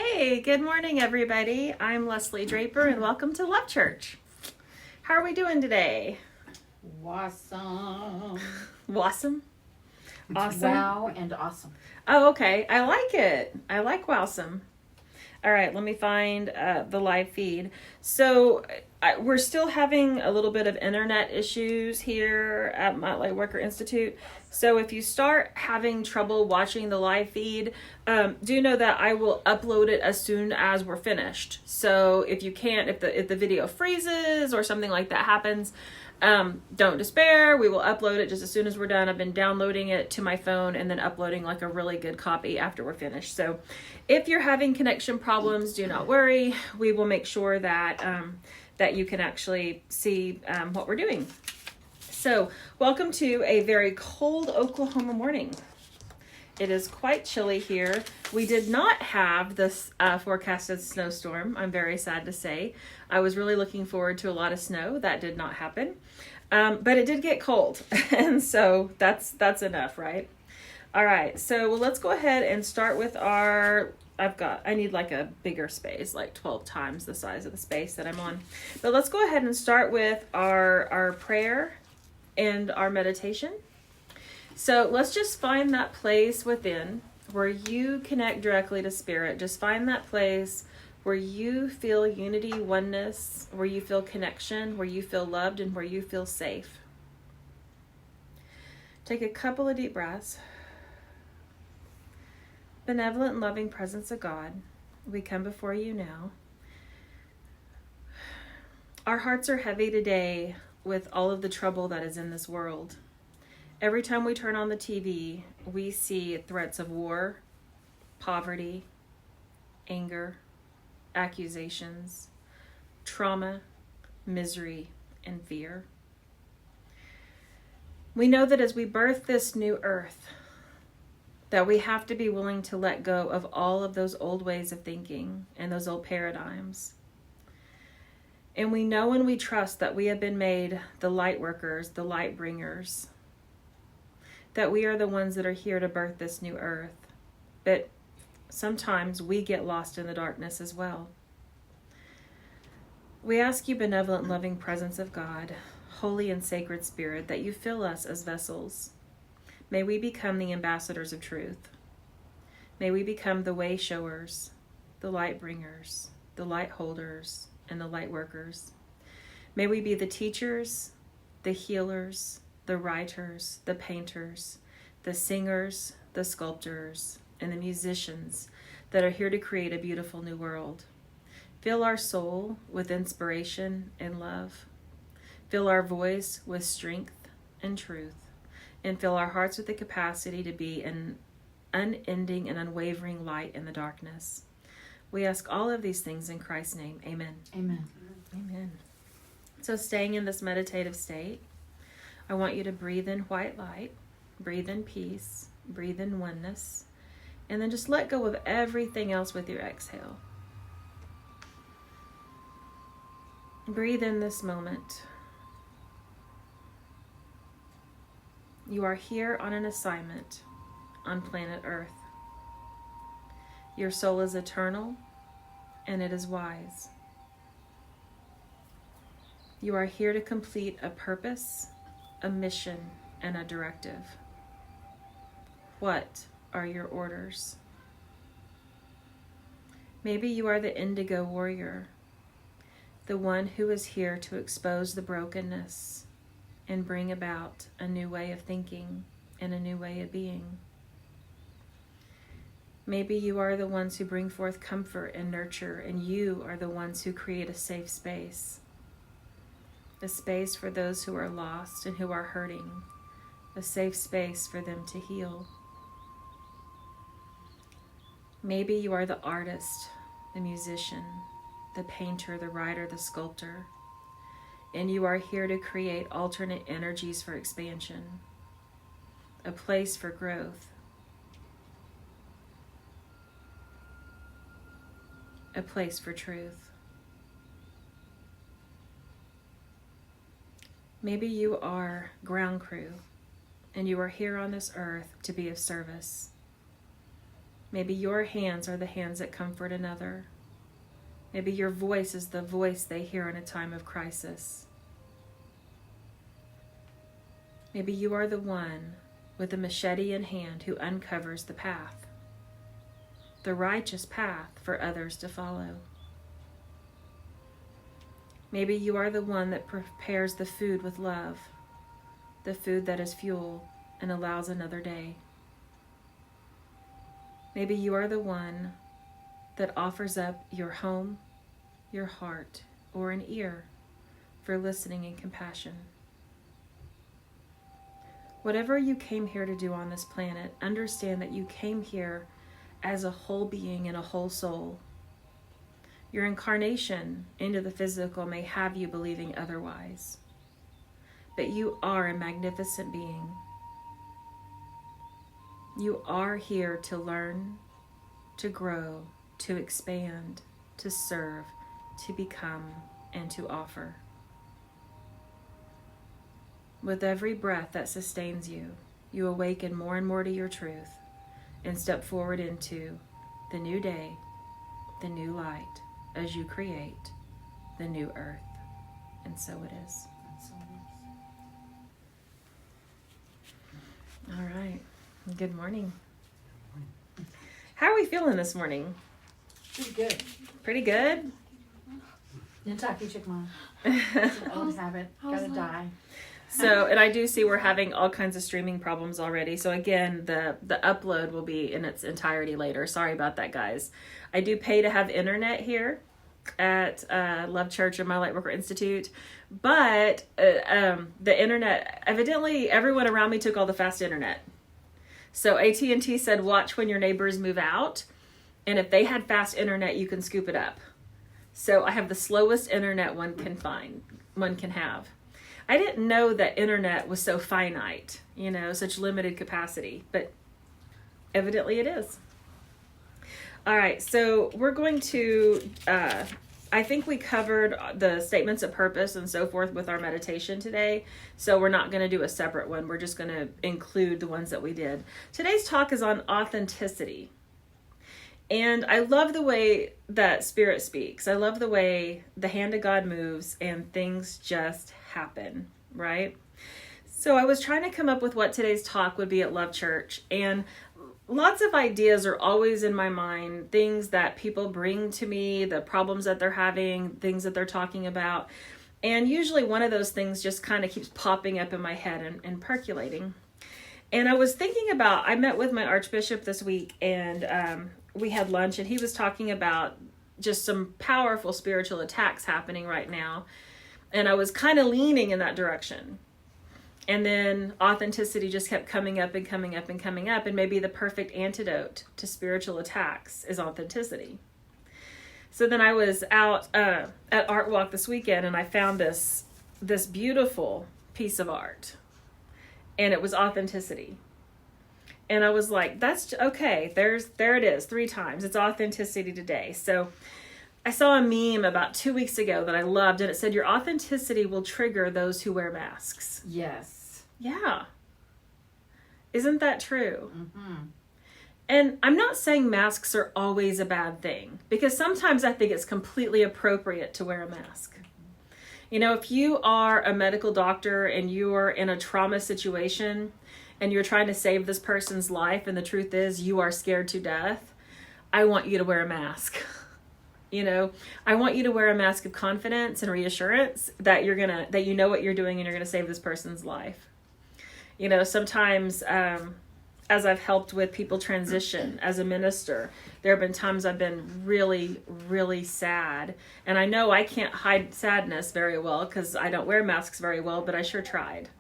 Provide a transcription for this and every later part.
Hey, good morning, everybody. I'm Leslie Draper, and welcome to Love Church. How are we doing today? Awesome. Awesome? Awesome? Wow and awesome. Oh, okay. I like it. I like wowsome. All right, let me find the live feed. So we're still having a little bit of internet issues here at my Lightworker Institute. So if you start having trouble watching the live feed, do know that I will upload it as soon as we're finished. So if you can't, if the video freezes or something like that happens, don't despair. We will upload it just as soon as we're done. I've been downloading it to my phone and then uploading like a really good copy after we're finished. So if you're having connection problems, do not worry. We will make sure that that you can actually see what we're doing. So welcome to a very cold Oklahoma morning. It is quite chilly here. We did not have this forecasted snowstorm, I'm very sad to say. I was really looking forward to a lot of snow. That did not happen. But it did get cold. And so that's enough, right? All right. So let's go ahead and start with our... I need like a bigger space, like 12 times the size of the space that I'm on. But let's go ahead and start with our prayer and our meditation. So let's just find that place within where you connect directly to Spirit. Just find that place where you feel unity, oneness, where you feel connection, where you feel loved, and where you feel safe. Take a couple of deep breaths. Benevolent and loving presence of God, we come before you now. Our hearts are heavy today with all of the trouble that is in this world. Every time we turn on the TV, we see threats of war, poverty, anger, accusations, trauma, misery, and fear. We know that as we birth this new earth, that we have to be willing to let go of all of those old ways of thinking and those old paradigms. And we know and we trust that we have been made the light workers, the light bringers, that we are the ones that are here to birth this new earth. But sometimes we get lost in the darkness as well. We ask you, benevolent and loving presence of God, Holy and Sacred Spirit, that you fill us as vessels. May we become the ambassadors of truth. May we become the way showers, the light bringers, the light holders, and the light workers. May we be the teachers, the healers, the writers, the painters, the singers, the sculptors, and the musicians that are here to create a beautiful new world. Fill our soul with inspiration and love. Fill our voice with strength and truth. And fill our hearts with the capacity to be an unending and unwavering light in the darkness. We ask all of these things in Christ's name. Amen. Amen. Amen. So staying in this meditative state, I want you to breathe in white light, breathe in peace, breathe in oneness, and then just let go of everything else with your exhale. Breathe in this moment. You are here on an assignment on planet Earth. Your soul is eternal and it is wise. You are here to complete a purpose, a mission, and a directive. What are your orders? Maybe you are the indigo warrior, the one who is here to expose the brokenness and bring about a new way of thinking and a new way of being. Maybe you are the ones who bring forth comfort and nurture, and you are the ones who create a safe space. A space for those who are lost and who are hurting. A safe space for them to heal. Maybe you are the artist, the musician, the painter, the writer, the sculptor, and you are here to create alternate energies for expansion, a place for growth, a place for truth. Maybe you are ground crew, and you are here on this earth to be of service. Maybe your hands are the hands that comfort another. Maybe your voice is the voice they hear in a time of crisis. Maybe you are the one with a machete in hand who uncovers the path, the righteous path for others to follow. Maybe you are the one that prepares the food with love, the food that is fuel and allows another day. Maybe you are the one that offers up your home, your heart, or an ear for listening and compassion. Whatever you came here to do on this planet, understand that you came here as a whole being and a whole soul. Your incarnation into the physical may have you believing otherwise, but you are a magnificent being. You are here to learn, to grow, to expand, to serve, to become, and to offer. With every breath that sustains you, you awaken more and more to your truth and step forward into the new day, the new light, as you create the new earth. And so it is. All right. Good morning. How are we feeling this morning? Pretty good. Pretty good? Nantucket chick mom. It's an old habit. Gotta die. So, and I do see we're having all kinds of streaming problems already. So again, the upload will be in its entirety later. Sorry about that, guys. I do pay to have internet here at Love Church and My Lightworker Institute. But the internet, evidently everyone around me took all the fast internet. So AT&T said, watch when your neighbors move out. And if they had fast internet, you can scoop it up. So I have the slowest internet one can have. I didn't know that internet was so finite, such limited capacity, but evidently it is. All right, so we're going to, I think we covered the statements of purpose and so forth with our meditation today, so we're not going to do a separate one. We're just going to include the ones that we did. Today's talk is on authenticity. And I love the way that Spirit speaks. I love the way the hand of God moves and things just happen, right? So I was trying to come up with what today's talk would be at Love Church. And lots of ideas are always in my mind, things that people bring to me, the problems that they're having, things that they're talking about. And usually one of those things just kind of keeps popping up in my head and percolating. And I was thinking about, I met with my Archbishop this week and we had lunch and he was talking about just some powerful spiritual attacks happening right now. And I was kind of leaning in that direction. And then authenticity just kept coming up and coming up and coming up. And maybe the perfect antidote to spiritual attacks is authenticity. So then I was out at Art Walk this weekend and I found this beautiful piece of art. And it was authenticity. And I was like, that's okay. There it is 3 times. It's authenticity today. So I saw a meme about 2 weeks ago that I loved, and it said, your authenticity will trigger those who wear masks. Yes. Yeah. Isn't that true? Mm-hmm. And I'm not saying masks are always a bad thing, because sometimes I think it's completely appropriate to wear a mask. If you are a medical doctor and you're in a trauma situation and you're trying to save this person's life and the truth is you are scared to death, I want you to wear a mask. I want you to wear a mask of confidence and reassurance that that you know what you're doing and you're going to save this person's life. Sometimes as I've helped with people transition as a minister, there have been times I've been really, really sad. And I know I can't hide sadness very well because I don't wear masks very well, but I sure tried.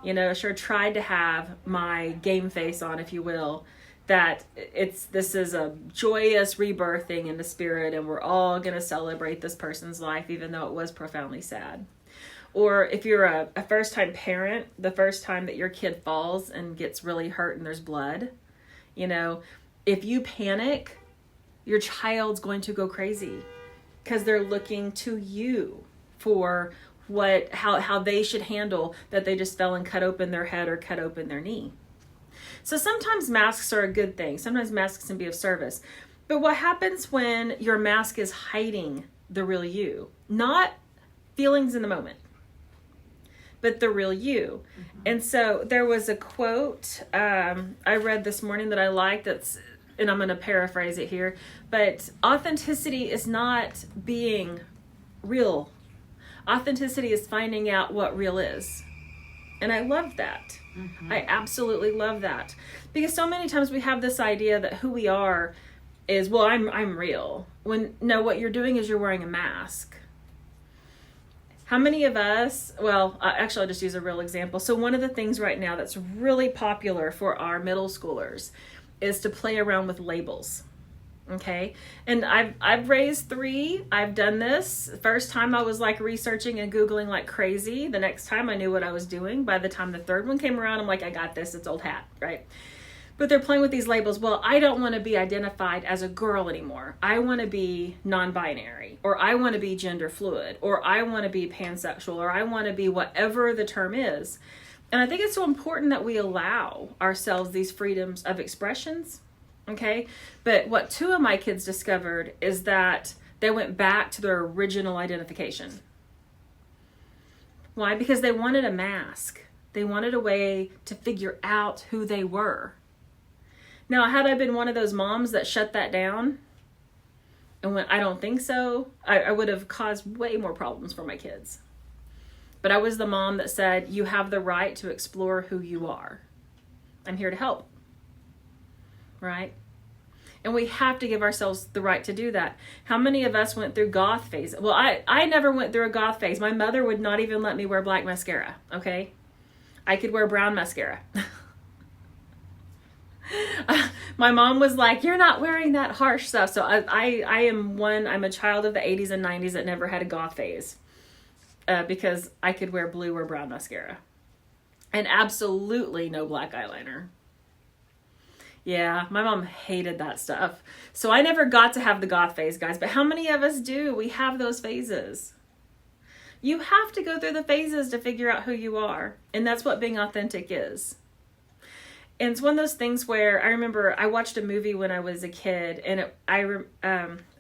I sure tried to have my game face on, if you will, that this is a joyous rebirthing in the spirit and we're all going to celebrate this person's life, even though it was profoundly sad. Or if you're a first-time parent, the first time that your kid falls and gets really hurt and there's blood, if you panic, your child's going to go crazy because they're looking to you for how they should handle that they just fell and cut open their head or cut open their knee. So sometimes masks are a good thing. Sometimes masks can be of service. But what happens when your mask is hiding the real you? Not feelings in the moment, but the real you. Mm-hmm. And so there was a quote I read this morning that I liked, and I'm going to paraphrase it here, but authenticity is not being real. Authenticity is finding out what real is. And I love that. Mm-hmm. I absolutely love that. Because so many times we have this idea that who we are is, well, I'm real. When no, what you're doing is you're wearing a mask. How many of us, well, actually I'll just use a real example. So one of the things right now that's really popular for our middle schoolers is to play around with labels. Okay. And I've raised 3. I've done this. First time I was like researching and Googling like crazy. The next time I knew what I was doing. By the time the 3rd one came around, I'm like, I got this. It's old hat. Right. But they're playing with these labels. Well, I don't want to be identified as a girl anymore. I want to be non-binary, or I want to be gender fluid, or I want to be pansexual, or I want to be whatever the term is. And I think it's so important that we allow ourselves these freedoms of expressions. Okay. But what 2 of my kids discovered is that they went back to their original identification. Why? Because they wanted a mask. They wanted a way to figure out who they were. Now, had I been one of those moms that shut that down and went, I don't think so, I would have caused way more problems for my kids. But I was the mom that said, you have the right to explore who you are. I'm here to help. Right? And we have to give ourselves the right to do that. How many of us went through goth phase? Well, I never went through a goth phase. My mother would not even let me wear black mascara. Okay? I could wear brown mascara. My mom was like, you're not wearing that harsh stuff. So I'm a child of the 80s and 90s that never had a goth phase. Because I could wear blue or brown mascara. And absolutely no black eyeliner. Yeah, my mom hated that stuff. So I never got to have the goth phase, guys. But how many of us do? We have those phases. You have to go through the phases to figure out who you are. And that's what being authentic is. And it's one of those things where I remember I watched a movie when I was a kid. And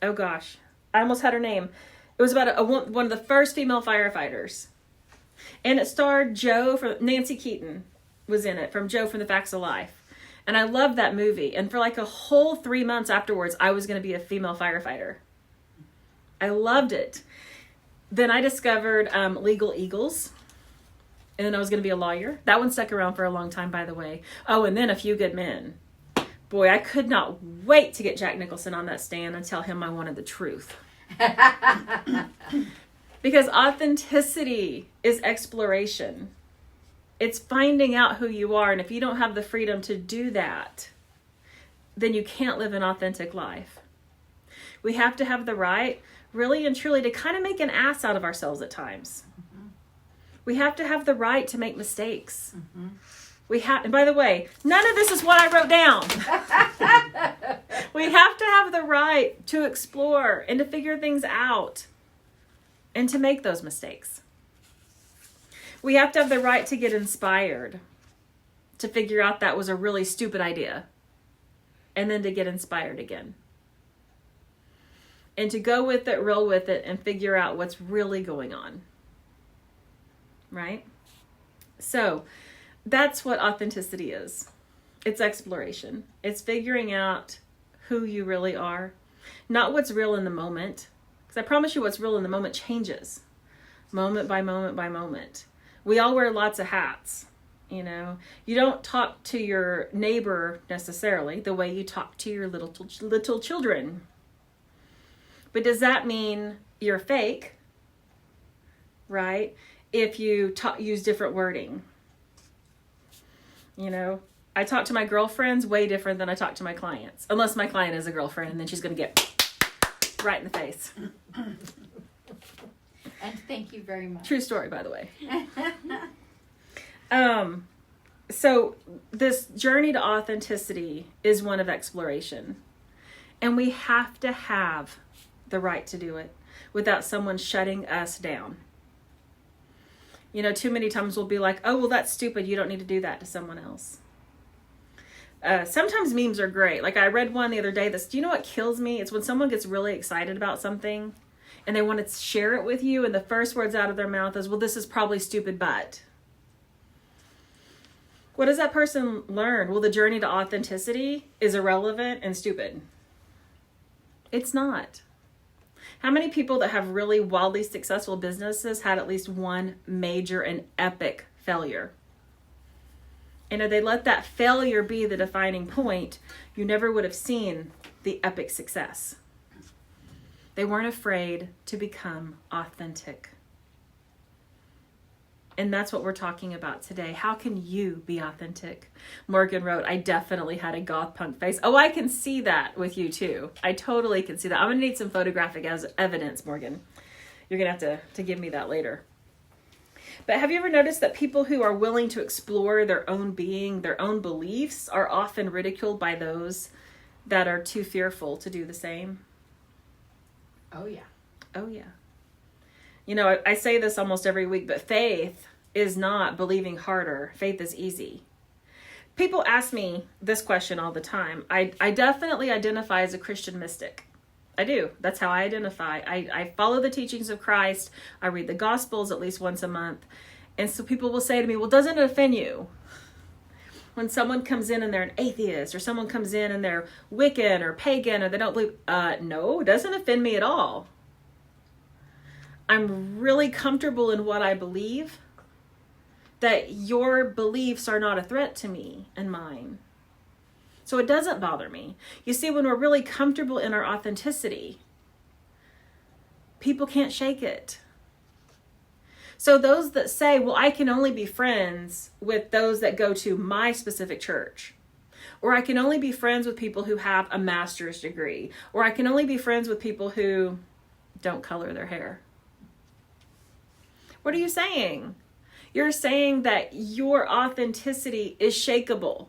oh gosh, I almost had her name. It was about one of the first female firefighters. And it starred Nancy Keaton was in it, from Joe from the Facts of Life. And I loved that movie. And for like a whole 3 months afterwards, I was going to be a female firefighter. I loved it. Then I discovered Legal Eagles. And then I was going to be a lawyer. That one stuck around for a long time, by the way. Oh, and then A Few Good Men. Boy, I could not wait to get Jack Nicholson on that stand and tell him I wanted the truth. Because authenticity is exploration. It's finding out who you are. And if you don't have the freedom to do that, then you can't live an authentic life. We have to have the right, really and truly, to kind of make an ass out of ourselves at times. Mm-hmm. We have to have the right to make mistakes. Mm-hmm. And by the way, none of this is what I wrote down. We have to have the right to explore and to figure things out and to make those mistakes. We have to have the right to get inspired, to figure out that was a really stupid idea, and then to get inspired again. And to go with it, roll with it, and figure out what's really going on. Right? So that's what authenticity is. It's exploration. It's figuring out who you really are, not what's real in the moment. Because I promise you, what's real in the moment changes moment by moment by moment. We all wear lots of hats. You know, you don't talk to your neighbor necessarily the way you talk to your little children. But does that mean you're fake? Right? If you use different wording. You know, I talk to my girlfriends way different than I talk to my clients. Unless my client is a girlfriend, and then she's going to get right in the face. And thank you very much. True story, by the way. So this journey to authenticity is one of exploration. And we have to have the right to do it without someone shutting us down. You know, too many times we'll be like, oh, well, that's stupid. You don't need to do that to someone else. Sometimes memes are great. Like I read one the other day do you know what kills me? It's when someone gets really excited about something and they want to share it with you and the first words out of their mouth is, well, this is probably stupid, but. What does that person learn? Well, the journey to authenticity is irrelevant and stupid. It's not. How many people that have really wildly successful businesses had at least one major and epic failure? And if they let that failure be the defining point, you never would have seen the epic success. They weren't afraid to become authentic. And that's what we're talking about today. How can you be authentic? Morgan wrote, I definitely had a goth punk face. Oh, I can see that with you too. I totally can see that. I'm going to need some photographic evidence, Morgan. You're going to have to give me that later. But have you ever noticed that people who are willing to explore their own being, their own beliefs, are often ridiculed by those that are too fearful to do the same? Oh, yeah. Oh, yeah. You know, I say this almost every week, but faith is not believing harder. Faith is easy. People ask me this question all the time. I definitely identify as a Christian mystic. I do. That's how I identify. I follow the teachings of Christ. I read the Gospels at least once a month. And so people will say to me, well, doesn't it offend you when someone comes in and they're an atheist, or someone comes in and they're Wiccan or pagan, or they don't believe? No, it doesn't offend me at all. I'm really comfortable in what I believe, that your beliefs are not a threat to me and mine. So it doesn't bother me. You see, when we're really comfortable in our authenticity, people can't shake it. So those that say, well, I can only be friends with those that go to my specific church, or I can only be friends with people who have a master's degree, or I can only be friends with people who don't color their hair. What are you saying? You're saying that your authenticity is shakeable.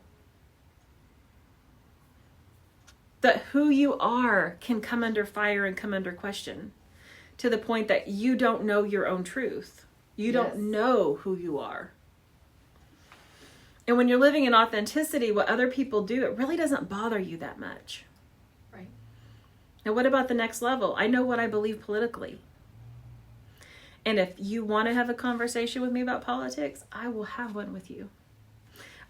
That who you are can come under fire and come under question, to the point that you don't know your own truth. You don't know who you are. And when you're living in authenticity, what other people do, it really doesn't bother you that much. Right. Now, what about the next level? I know what I believe politically. And if you want to have a conversation with me about politics, I will have one with you.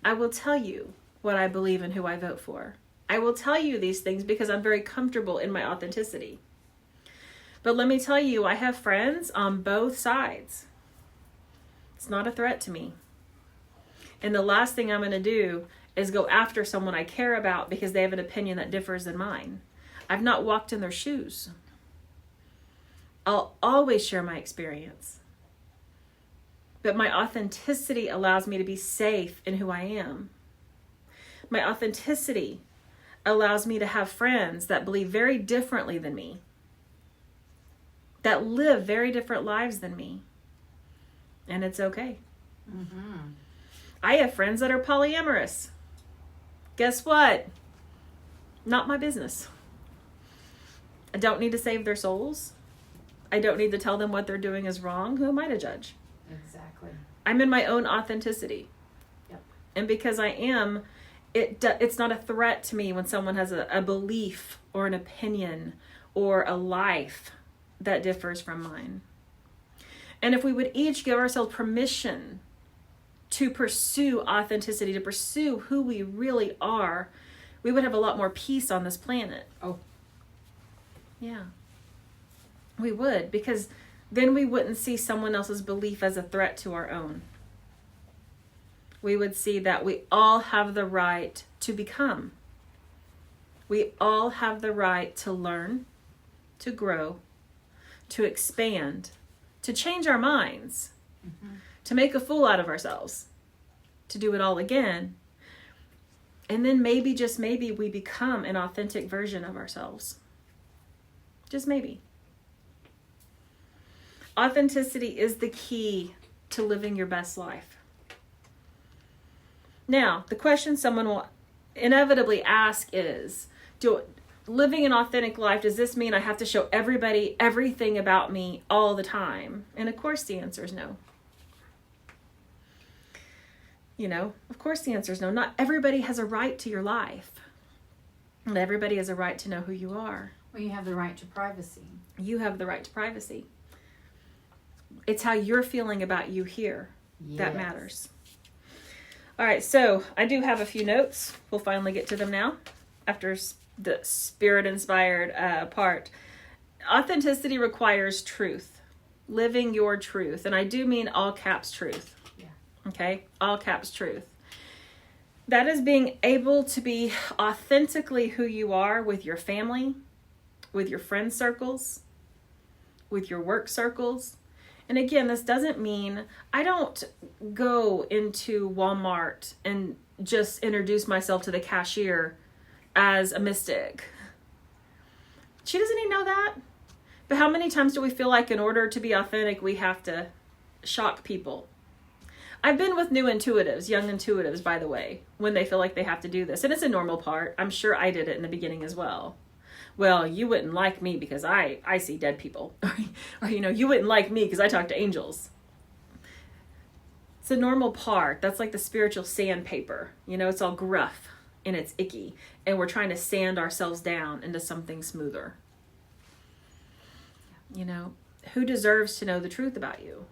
I will tell you what I believe and who I vote for. I will tell you these things because I'm very comfortable in my authenticity. But let me tell you, I have friends on both sides. It's not a threat to me. And the last thing I'm going to do is go after someone I care about because they have an opinion that differs than mine. I've not walked in their shoes. I'll always share my experience. But my authenticity allows me to be safe in who I am. My authenticity allows me to have friends that believe very differently than me, that live very different lives than me. And it's okay. Mm-hmm. I have friends that are polyamorous. Guess what? Not my business. I don't need to save their souls. I don't need to tell them what they're doing is wrong. Who am I to judge? Exactly. I'm in my own authenticity. Yep. And because I am, it's not a threat to me when someone has a belief or an opinion or a life that differs from mine. And if we would each give ourselves permission to pursue authenticity, to pursue who we really are, we would have a lot more peace on this planet. Oh. Yeah. We would, because then we wouldn't see someone else's belief as a threat to our own. We would see that we all have the right to become. We all have the right to learn, to grow, to expand, to change our minds, to make a fool out of ourselves, to do it all again. And then maybe, just maybe, we become an authentic version of ourselves. Just maybe. Authenticity is the key to living your best life. Now, the question someone will inevitably ask is, living an authentic life, does this mean I have to show everybody everything about me all the time? And of course the answer is no. Of course the answer is no. Not everybody has a right to your life. Not everybody has a right to know who you are. Well, you have the right to privacy. You have the right to privacy. It's how you're feeling about you here that matters. All right, so I do have a few notes. We'll finally get to them now after the spirit-inspired part. Authenticity requires truth, living your truth. And I do mean all caps truth. Yeah. Okay, all caps truth. That is being able to be authentically who you are with your family, with your friend circles, with your work circles. And again, this doesn't mean I don't go into Walmart and just introduce myself to the cashier as a mystic. She doesn't even know that. But how many times do we feel like in order to be authentic, we have to shock people? I've been with new intuitives, young intuitives, by the way, when they feel like they have to do this. And it's a normal part. I'm sure I did it in the beginning as well. Well, you wouldn't like me because I see dead people. Or, you wouldn't like me because I talk to angels. It's a normal part. That's like the spiritual sandpaper. It's all gruff and it's icky. And we're trying to sand ourselves down into something smoother. Who deserves to know the truth about you?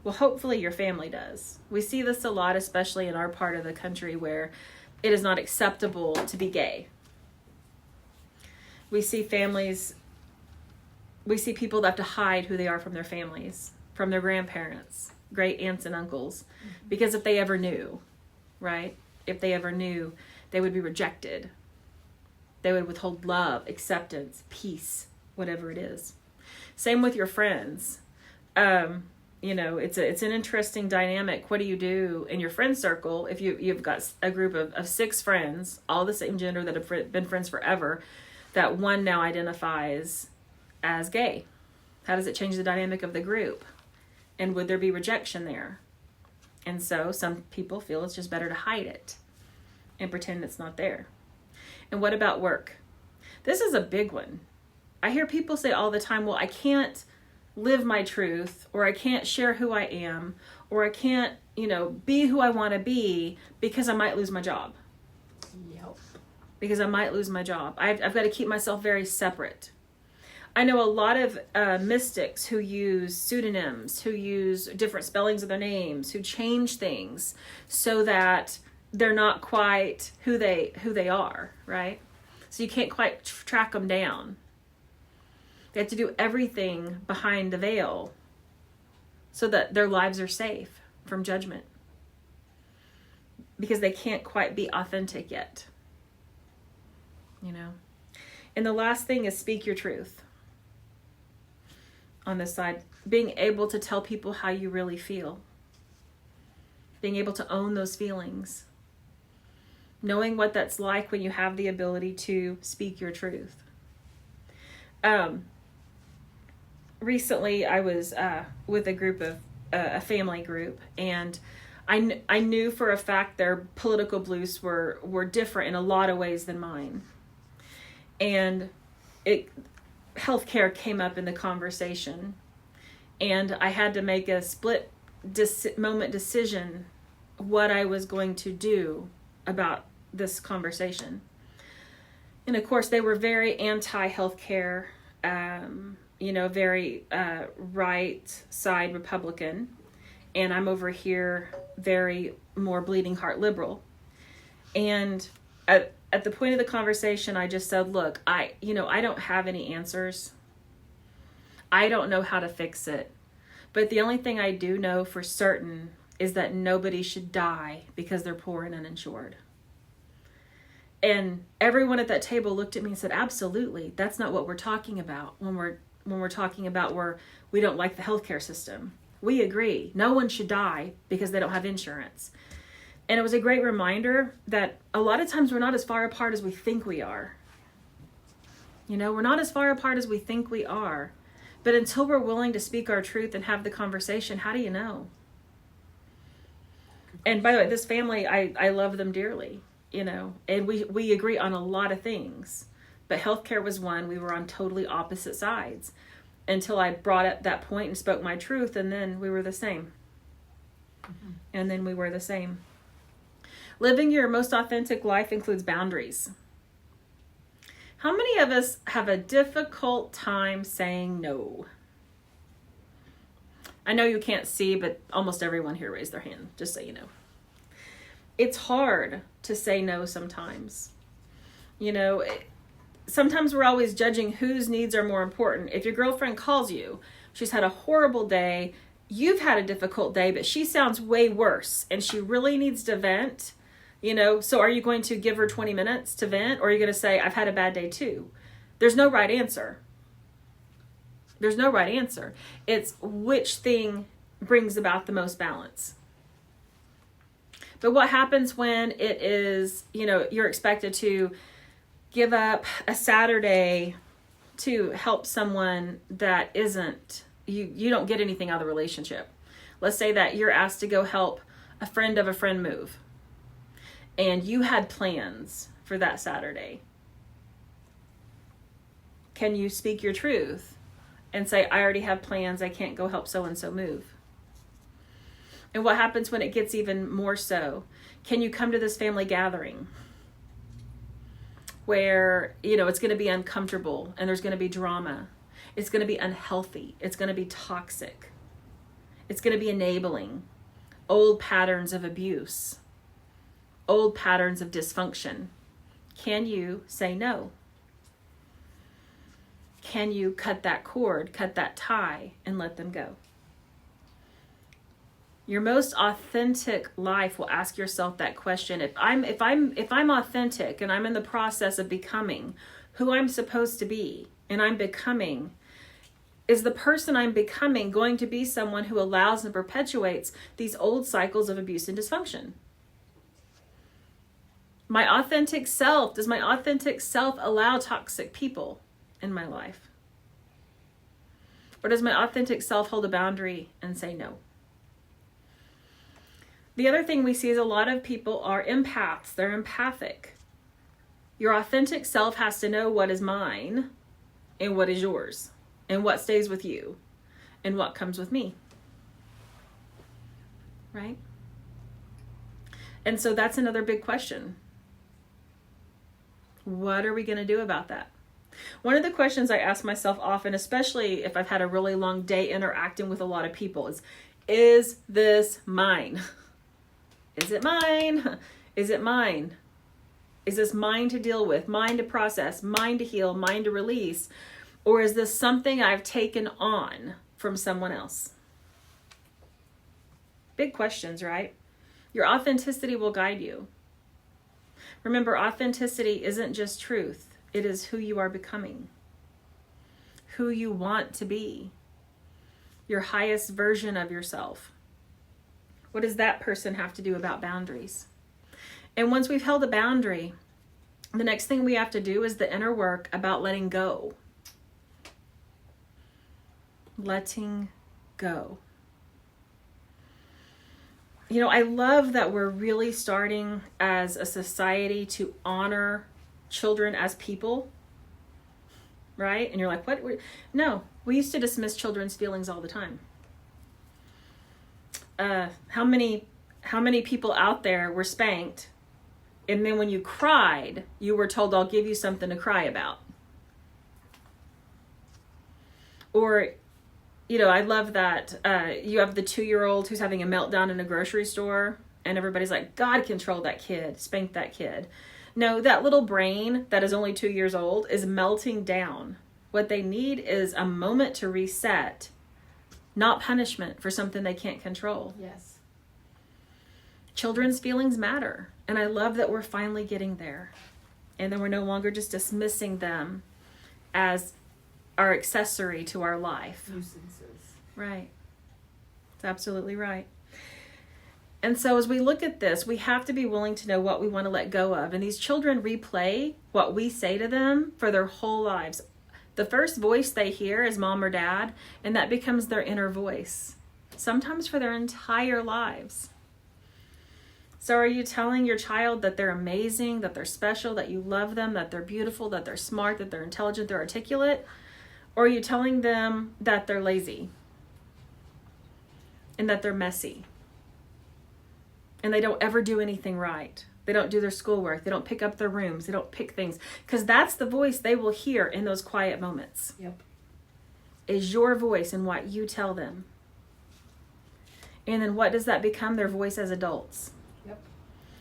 Well, hopefully your family does. We see this a lot, especially in our part of the country where it is not acceptable to be gay. We see people that have to hide who they are from their families, from their grandparents, great aunts and uncles, because if they ever knew, right? If they ever knew, they would be rejected. They would withhold love, acceptance, peace, whatever it is. Same with your friends. It's an interesting dynamic. What do you do in your friend circle if you've got a group of 6 friends, all the same gender that have been friends forever, that one now identifies as gay? How does it change the dynamic of the group? And would there be rejection there? And so some people feel it's just better to hide it and pretend it's not there. And what about work? This is a big one. I hear people say all the time, well, I can't live my truth, or I can't share who I am, or I can't, be who I want to be because I might lose my job. Yep. Because I might lose my job. I've got to keep myself very separate. I know a lot of mystics who use pseudonyms, who use different spellings of their names, who change things so that they're not quite who they are, right? So you can't quite track them down. They have to do everything behind the veil so that their lives are safe from judgment, because they can't quite be authentic yet. And the last thing is speak your truth. On this side, being able to tell people how you really feel. Being able to own those feelings. Knowing what that's like when you have the ability to speak your truth. Recently, I was with a group of a family group, and I knew for a fact their political beliefs were different in a lot of ways than mine. And healthcare came up in the conversation, and I had to make a split moment decision what I was going to do about this conversation. And of course, they were very anti-healthcare, very right side Republican, and I'm over here very more bleeding heart liberal. And at the point of the conversation, I just said, look, I don't have any answers. I don't know how to fix it. But the only thing I do know for certain is that nobody should die because they're poor and uninsured. And everyone at that table looked at me and said, absolutely, that's not what we're talking about when we're talking about where we don't like the healthcare system. We agree. No one should die because they don't have insurance. And it was a great reminder that a lot of times we're not as far apart as we think we are. We're not as far apart as we think we are. But until we're willing to speak our truth and have the conversation, how do you know? And by the way, this family, I love them dearly, and we agree on a lot of things. But healthcare was one. We were on totally opposite sides until I brought up that point and spoke my truth, and then we were the same. Mm-hmm. and then we were the same. Living your most authentic life includes boundaries. How many of us have a difficult time saying no? I know you can't see, but almost everyone here raised their hand, just so you know. It's hard to say no sometimes. You know, sometimes we're always judging whose needs are more important. If your girlfriend calls you, she's had a horrible day, you've had a difficult day, but she sounds way worse and she really needs to vent, you know, so are you going to give her 20 minutes to vent, or are you going to say, I've had a bad day too? There's no right answer. There's no right answer. It's which thing brings about the most balance. But what happens when it is, you know, you're expected to give up a Saturday to help someone that isn't, you don't get anything out of the relationship. Let's say that you're asked to go help a friend of a friend move, and you had plans for that Saturday. Can you speak your truth and say, I already have plans, I can't go help so-and-so move? And what happens when it gets even more so? Can you come to this family gathering where, you know, it's going to be uncomfortable and there's going to be drama. It's going to be unhealthy. It's going to be toxic. It's going to be enabling. Old patterns of abuse. Old patterns of dysfunction. Can you say no? Can you cut that cord, cut that tie, and let them go? Your most authentic life will ask yourself that question. If I'm authentic and I'm in the process of becoming who I'm supposed to be, and I'm becoming, is the person I'm becoming going to be someone who allows and perpetuates these old cycles of abuse and dysfunction? My authentic self, does my authentic self allow toxic people in my life? Or does my authentic self hold a boundary and say no? The other thing we see is a lot of people are empaths. They're empathic. Your authentic self has to know what is mine and what is yours, and what stays with you and what comes with me. Right? And so that's another big question. What are we going to do about that? One of the questions I ask myself often, especially if I've had a really long day interacting with a lot of people, is this mine? Is it mine? Is it mine? Is this mine to deal with, mine to process, mine to heal, mine to release? Or is this something I've taken on from someone else? Big questions, right? Your authenticity will guide you. Remember, authenticity isn't just truth. It is who you are becoming, who you want to be, your highest version of yourself. What does that person have to do about boundaries? And once we've held a boundary, the next thing we have to do is the inner work about letting go. Letting go. You know, I love that we're really starting as a society to honor children as people, right? And you're like, what? No, we used to dismiss children's feelings all the time. How many people out there were spanked, and then when you cried, you were told, I'll give you something to cry about? Or, you know, I love that you have the 2-year-old who's having a meltdown in a grocery store, and everybody's like, God control that kid, spank that kid. No, that little brain that is only 2 years old is melting down. What they need is a moment to reset, not punishment for something they can't control. Yes. Children's feelings matter. And I love that we're finally getting there. And then we're no longer just dismissing them as our accessory to our life. Nuisances. Right. That's absolutely right. And so as we look at this, we have to be willing to know what we want to let go of. And these children replay what we say to them for their whole lives. The first voice they hear is mom or dad, and that becomes their inner voice, sometimes for their entire lives. So are you telling your child that they're amazing, that they're special, that you love them, that they're beautiful, that they're smart, that they're intelligent, they're articulate? Or are you telling them that they're lazy and that they're messy and they don't ever do anything right. They don't do their schoolwork. They don't pick up their rooms. They don't pick things. Because that's the voice they will hear in those quiet moments. Yep. Is your voice and what you tell them. And then what does that become? Their voice as adults. Yep.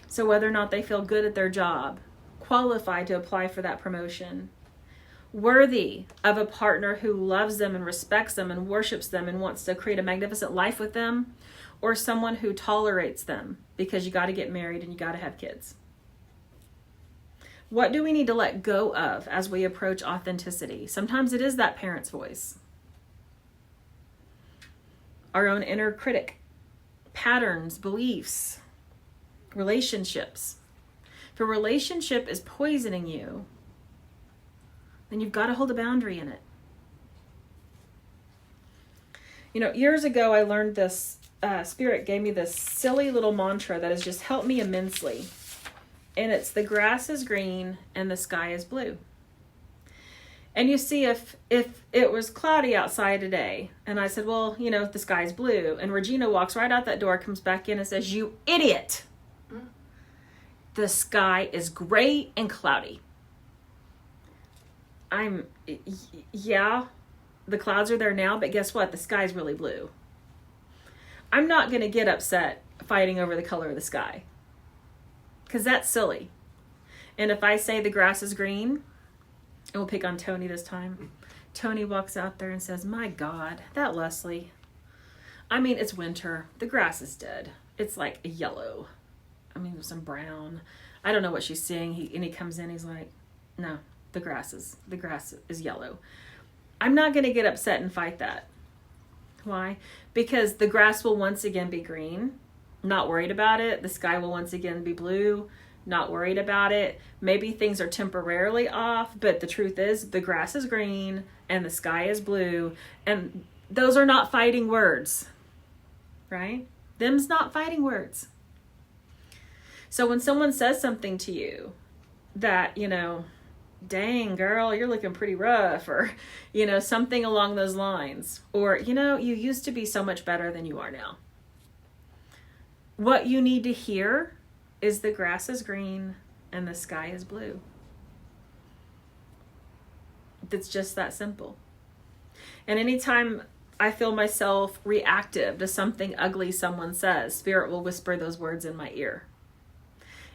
So whether or not they feel good at their job, qualified to apply for that promotion, worthy of a partner who loves them and respects them and worships them and wants to create a magnificent life with them, or someone who tolerates them because you got to get married and you got to have kids. What do we need to let go of as we approach authenticity? Sometimes it is that parent's voice. Our own inner critic, patterns, beliefs, relationships. If a relationship is poisoning you, then you've got to hold a boundary in it. You know, years ago I learned this, Spirit gave me this silly little mantra that has just helped me immensely. And it's the grass is green and the sky is blue. And you see, if it was cloudy outside today, and I said, well, you know, the sky's blue, and Regina walks right out that door, comes back in and says, you idiot, the sky is gray and cloudy. Yeah, the clouds are there now, but guess what? The sky's really blue. I'm not going to get upset fighting over the color of the sky, because that's silly. And if I say the grass is green, and we'll pick on Tony this time, Tony walks out there and says, my God, that Leslie, I mean, it's winter. The grass is dead. It's like yellow. I mean, some brown. I don't know what she's seeing. He comes in, he's like, no, the grass is yellow. I'm not going to get upset and fight that. Why? Because the grass will once again be green. Not worried about it. The sky will once again be blue. Not worried about it. Maybe things are temporarily off, but the truth is the grass is green and the sky is blue. And those are not fighting words, right? Them's not fighting words. So when someone says something to you that, you know, dang girl, you're looking pretty rough, or, you know, something along those lines, or, you know, you used to be so much better than you are now. What you need to hear is the grass is green and the sky is blue. It's just that simple. And anytime I feel myself reactive to something ugly someone says, Spirit will whisper those words in my ear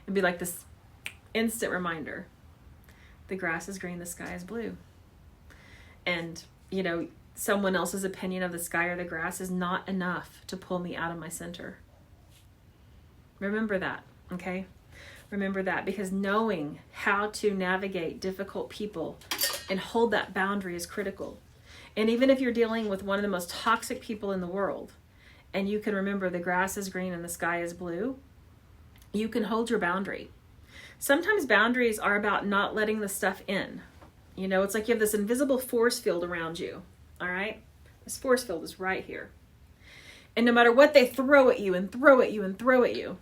and be like this instant reminder. The grass is green, the sky is blue. And, you know, someone else's opinion of the sky or the grass is not enough to pull me out of my center. Remember that, okay? Remember that, because knowing how to navigate difficult people and hold that boundary is critical. And even if you're dealing with one of the most toxic people in the world, and you can remember the grass is green and the sky is blue, you can hold your boundary. Sometimes boundaries are about not letting the stuff in. You know, it's like you have this invisible force field around you, all right? This force field is right here. And no matter what they throw at you and throw at you and throw at you,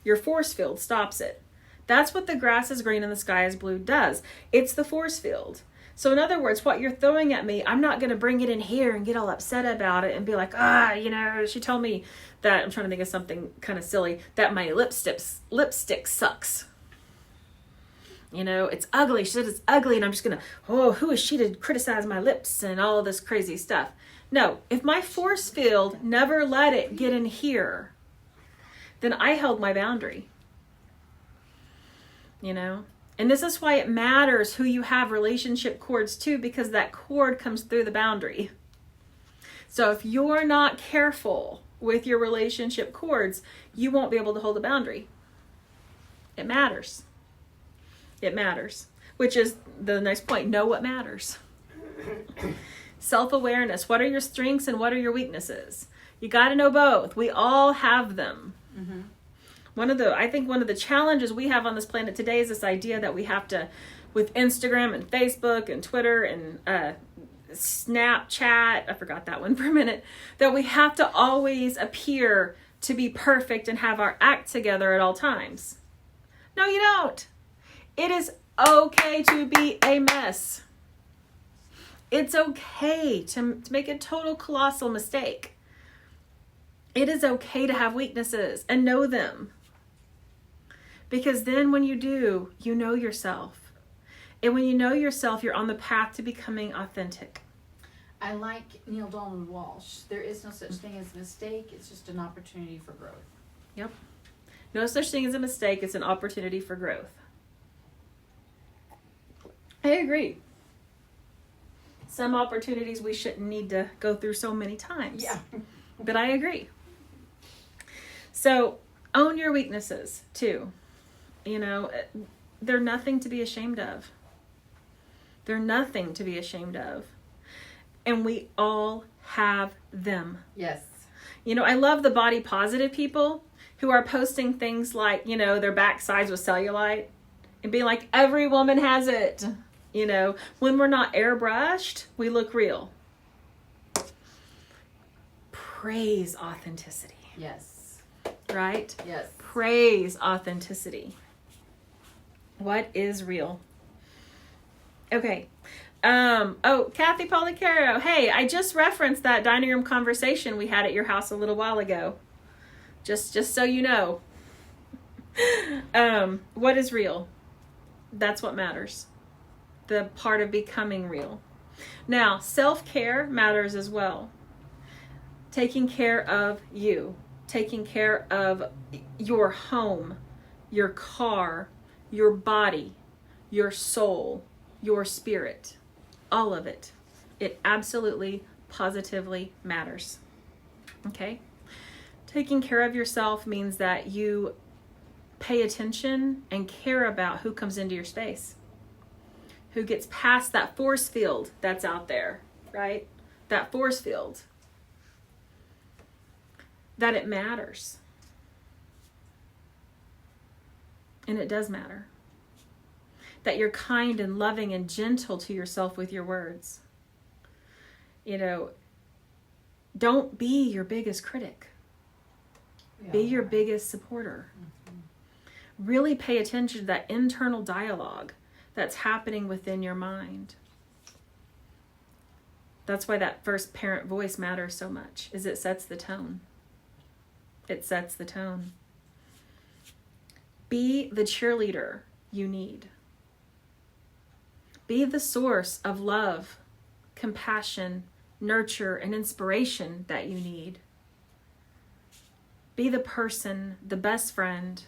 your force field stops it. That's what the grass is green and the sky is blue does. It's the force field. So in other words, what you're throwing at me, I'm not going to bring it in here and get all upset about it and be like, you know, she told me that, I'm trying to think of something kind of silly, that my lipstick sucks. You know, it's ugly. She said it's ugly, and I'm just going to, who is she to criticize my lips and all this crazy stuff? No, if my force field never let it get in here, then I held my boundary. You know? And this is why it matters who you have relationship cords to, because that cord comes through the boundary. So if you're not careful with your relationship cords, you won't be able to hold a boundary. It matters. It matters. Which is the next point. Know what matters. Self-awareness. What are your strengths and what are your weaknesses? You got to know both. We all have them. Mm-hmm. I think one of the challenges we have on this planet today is this idea that we have to, with Instagram and Facebook and Twitter and Snapchat, I forgot that one for a minute, that we have to always appear to be perfect and have our act together at all times. No, you don't. It is okay to be a mess. It's okay to make a total colossal mistake. It is okay to have weaknesses and know them. Because then when you do, you know yourself. And when you know yourself, you're on the path to becoming authentic. I like Neil Donald Walsh. There is no such thing as a mistake. It's just an opportunity for growth. Yep. No such thing as a mistake. It's an opportunity for growth. I agree. Some opportunities we shouldn't need to go through so many times. Yeah. But I agree. So own your weaknesses too. You know, they're nothing to be ashamed of. They're nothing to be ashamed of. And we all have them. Yes. You know, I love the body positive people who are posting things like, you know, their backsides with cellulite and being like, every woman has it. You know, when we're not airbrushed, we look real. Praise authenticity. Yes. Right? Yes. Praise authenticity. What is real? Okay. Kathy Policaro. Hey, I just referenced that dining room conversation we had at your house a little while ago. Just so you know. What is real? That's what matters. The part of becoming real. Now, self-care matters as well. Taking care of you. Taking care of your home, your car, your body, your soul, your spirit. All of it. It absolutely, positively matters. Okay? Taking care of yourself means that you pay attention and care about who comes into your space. Who gets past that force field that's out there, right? That force field. That it matters. And it does matter. That you're kind and loving and gentle to yourself with your words. You know, don't be your biggest critic. Yeah. Be your biggest supporter. Mm-hmm. Really pay attention to that internal dialogue that's happening within your mind. That's why that first parent voice matters so much, is it sets the tone. It sets the tone. Be the cheerleader you need. Be the source of love, compassion, nurture, and inspiration that you need. Be the person, the best friend,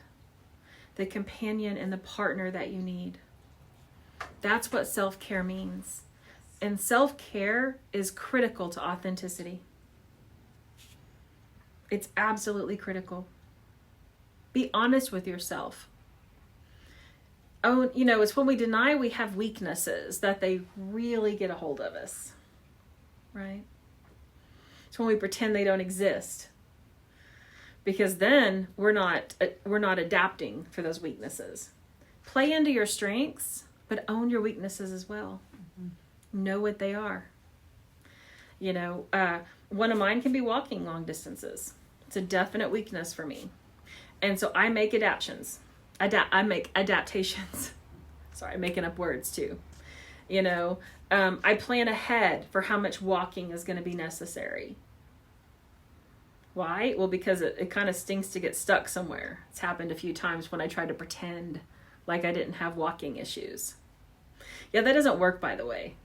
the companion, and the partner that you need. That's what self-care means. And self-care is critical to authenticity. It's absolutely critical. Be honest with yourself. Oh, you know, it's when we deny we have weaknesses that they really get a hold of us, right? It's when we pretend they don't exist, because then we're not adapting for those weaknesses. Play into your strengths, but own your weaknesses as well. Mm-hmm. Know what they are. You know, one of mine can be walking long distances. It's a definite weakness for me, and so I make adaptations. I make adaptations. Sorry, I'm making up words too. You know, I plan ahead for how much walking is going to be necessary. Why? Well, because it kind of stings to get stuck somewhere. It's happened a few times when I tried to pretend like I didn't have walking issues. Yeah, that doesn't work, by the way.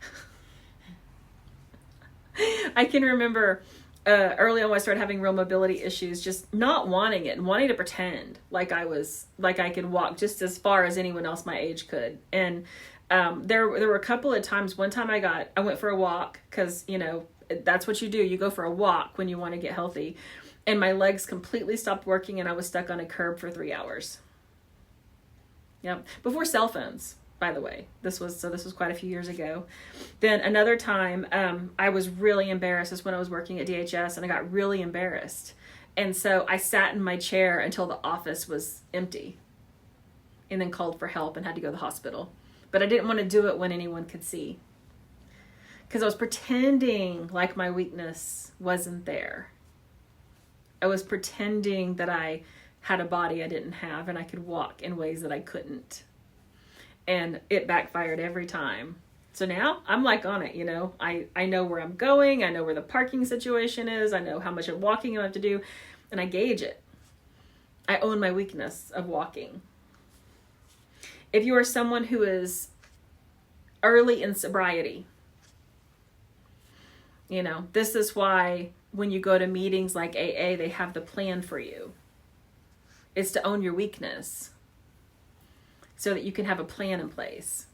I can remember early on when I started having real mobility issues, just not wanting it and wanting to pretend like I could walk just as far as anyone else my age could. And there were a couple of times. One time I went for a walk because, you know, that's what you do. You go for a walk when you want to get healthy. And my legs completely stopped working and I was stuck on a curb for 3 hours. Yep. Before cell phones, by the way. This was quite a few years ago. Then another time, I was really embarrassed. This is when I was working at DHS and I got really embarrassed. And so I sat in my chair until the office was empty and then called for help and had to go to the hospital. But I didn't want to do it when anyone could see, because I was pretending like my weakness wasn't there. I was pretending that I had a body I didn't have and I could walk in ways that I couldn't. And it backfired every time. So now I'm like on it, you know. I know where I'm going. I know where the parking situation is. I know how much of walking I have to do. And I gauge it. I own my weakness of walking. If you are someone who is early in sobriety, you know, this is why when you go to meetings like AA, they have the plan for you. It's to own your weakness so that you can have a plan in place.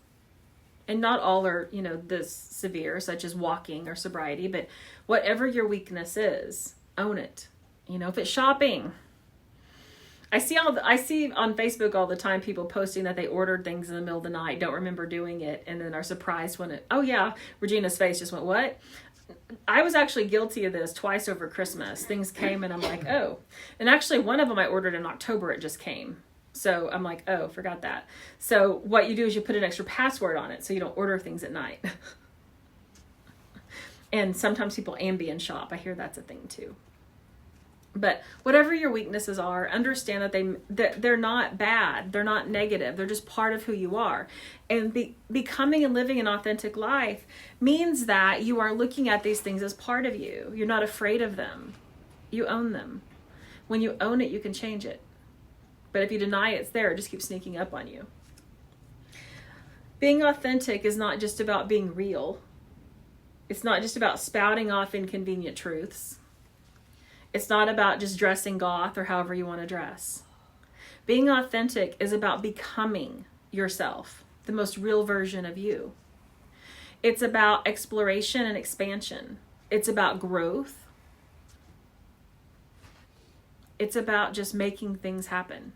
And not all are, you know, this severe, such as walking or sobriety, but whatever your weakness is, own it. You know, if it's shopping, I see on Facebook all the time people posting that they ordered things in the middle of the night, don't remember doing it, and then are surprised when oh yeah, Regina's face just went, what? I was actually guilty of this twice over Christmas. Things came and I'm like, oh. And actually one of them I ordered in October, it just came. So I'm like, oh, forgot that. So what you do is you put an extra password on it so you don't order things at night. And sometimes people Ambien shop. I hear that's a thing too. But whatever your weaknesses are, understand that they're not bad. They're not negative. They're just part of who you are. And becoming and living an authentic life means that you are looking at these things as part of you. You're not afraid of them. You own them. When you own it, you can change it. But if you deny it's there, it just keeps sneaking up on you. Being authentic is not just about being real. It's not just about spouting off inconvenient truths. It's not about just dressing goth or however you want to dress. Being authentic is about becoming yourself, the most real version of you. It's about exploration and expansion. It's about growth. It's about just making things happen.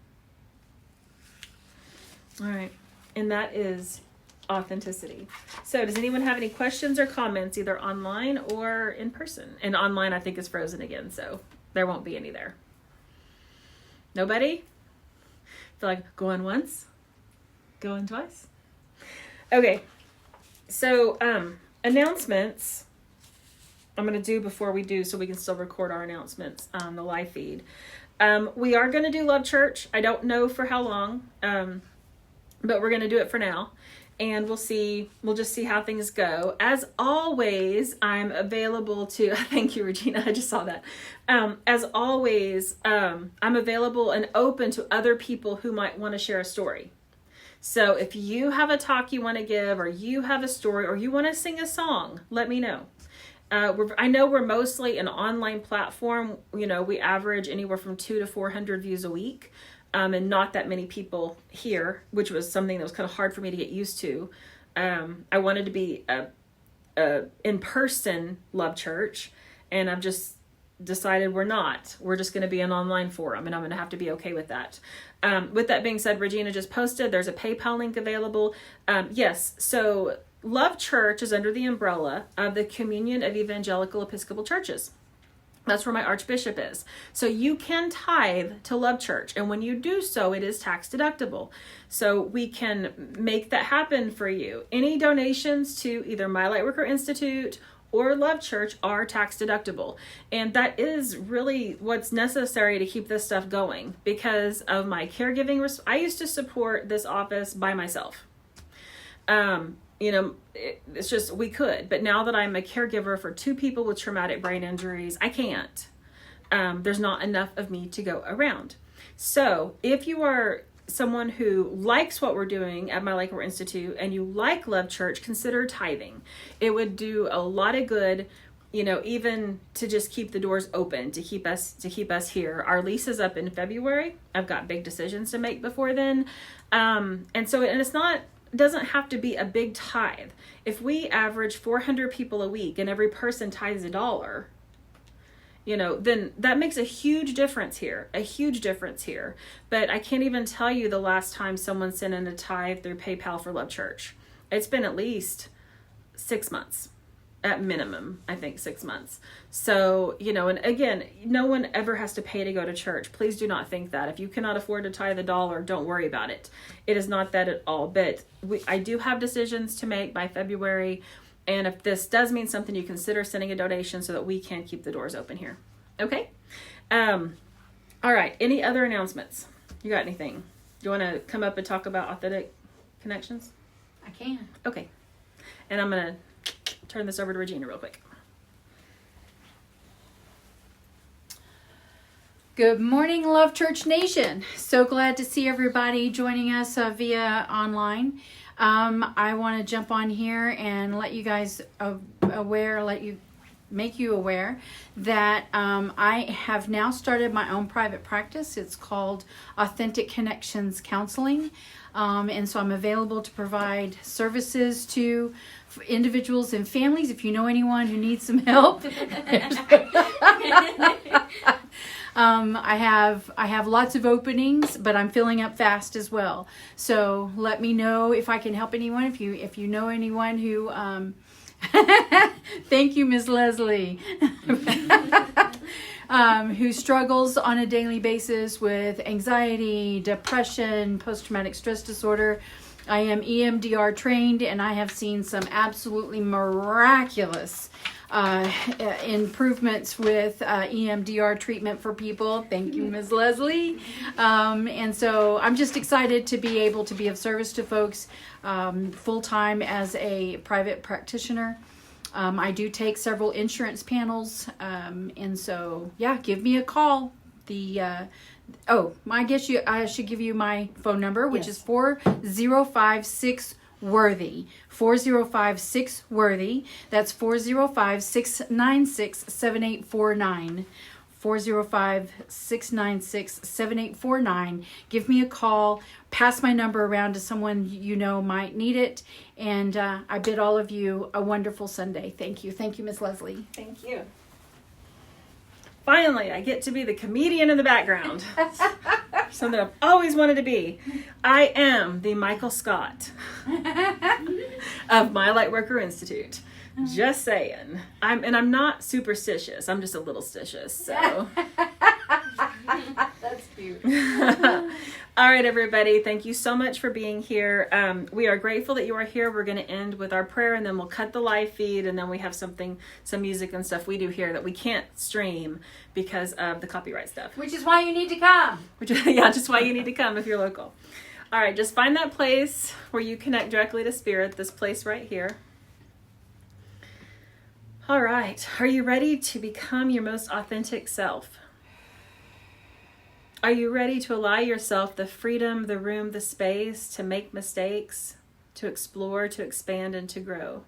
All right. And that is authenticity. So does anyone have any questions or comments, either online or in person? And online I think is frozen again, so there won't be any there. Nobody? Feel like going once? Going twice? Okay. So announcements I'm going to do before we do so we can still record our announcements on the live feed. We are going to do Love Church. I don't know for how long, but we're going to do it for now. And we'll just see how things go. As always, I'm available to, thank you, Regina, I just saw that. As always, I'm available and open to other people who might want to share a story. So if you have a talk you want to give, or you have a story, or you want to sing a song, let me know. I know we're mostly an online platform. You know, we average anywhere from 200 to 400 views a week. And not that many people here, which was something that was kind of hard for me to get used to. I wanted to be a in-person Love Church, and I've just decided we're not. We're just going to be an online forum, and I'm going to have to be okay with that. With that being said, Regina just posted, there's a PayPal link available. Yes, so Love Church is under the umbrella of the Communion of Evangelical Episcopal Churches. That's where my Archbishop is. So you can tithe to Love Church. And when you do so, it is tax deductible. So we can make that happen for you. Any donations to either My Lightworker Institute or Love Church are tax deductible. And that is really what's necessary to keep this stuff going because of my caregiving. I used to support this office by myself. You know, it's just, we could, but now that I'm a caregiver for 2 people with traumatic brain injuries, I can't. There's not enough of me to go around. So if you are someone who likes what we're doing at My Lightworker Institute and you like Love Church, consider tithing. It would do a lot of good, you know, even to just keep the doors open, to keep us here. Our lease is up in February. I've got big decisions to make before then. And it's not, doesn't have to be a big tithe. If we average 400 people a week and every person tithes $1, you know, then that makes a huge difference here, But I can't even tell you the last time someone sent in a tithe through PayPal for Love Church. It's been at least 6 months. At minimum, I think 6 months. So, you know, and again, no one ever has to pay to go to church. Please do not think that. If you cannot afford to tithe $1, don't worry about it. It is not that at all. But I do have decisions to make by February. And if this does mean something, you consider sending a donation so that we can keep the doors open here. Okay? All right. Any other announcements? You got anything? Do you want to come up and talk about authentic connections? I can. Okay. And I'm going to turn this over to Regina real quick. Good morning, Love Church Nation. So glad to see everybody joining us via online. I want to jump on here and let you guys make you aware that I have now started my own private practice. It's called Authentic Connections Counseling. And so I'm available to provide services to individuals and families. If you know anyone who needs some help. I have lots of openings, but I'm filling up fast as well. So let me know if I can help anyone. If you know anyone who, thank you, Ms. Leslie, who struggles on a daily basis with anxiety, depression, post-traumatic stress disorder. I am EMDR trained, and I have seen some absolutely miraculous improvements with EMDR treatment for people. Thank you, Ms. Leslie. And so I'm just excited to be able to be of service to folks full-time as a private practitioner. I do take several insurance panels. And so, yeah, give me a call. I should give you my phone number, which is 4056-WORTHY. 4056-WORTHY. That's 405-696-7849. 405-696-7849. Give me a call. Pass my number around to someone you know might need it. And I bid all of you a wonderful Sunday. Thank you. Thank you, Miss Leslie. Thank you. Finally, I get to be the comedian in the background. Something I've always wanted to be. I am the Michael Scott of My Lightworker Institute. Just saying. I'm not superstitious. I'm just a little stitious. So. That's cute. All right, everybody. Thank you so much for being here. We are grateful that you are here. We're going to end with our prayer, and then we'll cut the live feed, and then we have some music and stuff we do here that we can't stream because of the copyright stuff. Which is why you need to come. Just why you need to come if you're local. All right, just find that place where you connect directly to Spirit, this place right here. All right, are you ready to become your most authentic self? Are you ready to allow yourself the freedom, the room, the space to make mistakes, to explore, to expand, and to grow?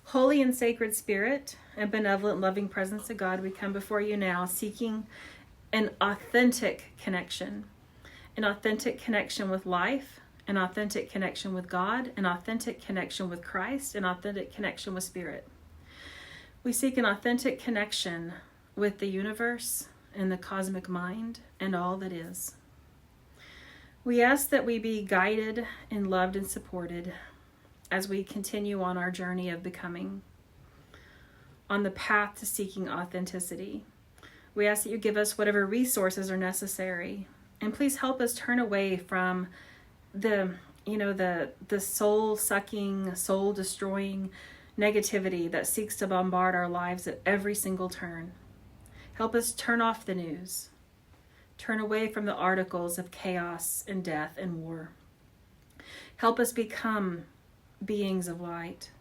Holy and sacred Spirit and benevolent, loving presence of God, we come before you now seeking an authentic connection with life, an authentic connection with God, an authentic connection with Christ, an authentic connection with Spirit. We seek an authentic connection with the universe and the cosmic mind and all that is. We ask that we be guided and loved and supported as we continue on our journey of becoming, on the path to seeking authenticity. We ask that you give us whatever resources are necessary, and please help us turn away from the soul-sucking, soul-destroying negativity that seeks to bombard our lives at every single turn. Help us turn off the news. Turn away from the articles of chaos and death and war. Help us become beings of light,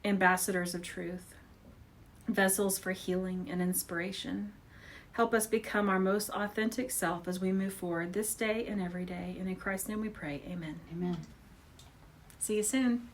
ambassadors of truth, vessels for healing and inspiration. Help us become our most authentic self as we move forward this day and every day. And in Christ's name we pray, amen. Amen. See you soon.